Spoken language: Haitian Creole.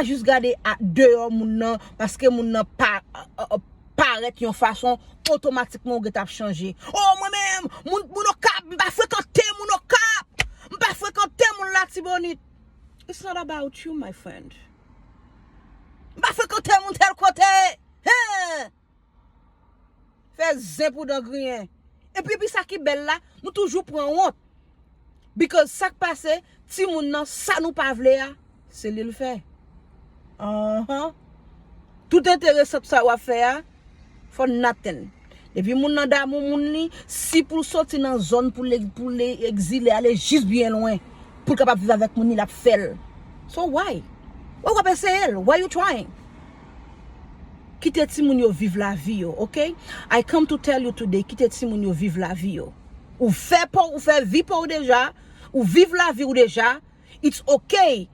pas juste garder à dehors moun nan parce que moun nan paraît yon façon automatiquement ou t'a changer. Oh moi-même, moun cap, m'pa fréquenter moun cap. M'pa fréquenter moun la tibonite. It's not about you, my friend. M'pa fréquenter moun tel côté. Fais zin pour dans rien. Et puis ça qui belle là, nous toujours prend honte. Because ça qui passe, ti moun nan ça nous pas vle a, c'est lui le fait. Tout intéressant ça va faire for nothing. Et puis moun nan da moun ni si pour sortir dans zone pour les exiler aller juste bien loin pour capable vivre avec moun ni la fait. So why? What va say elle? Why you trying? Quitte ti moun yo vivre la vie yo, okay? I come to tell you today, quitte ti moun yo vivre la vie yo. Ou fait pour ou fait vie pour déjà, ou vivre la vie ou déjà, it's okay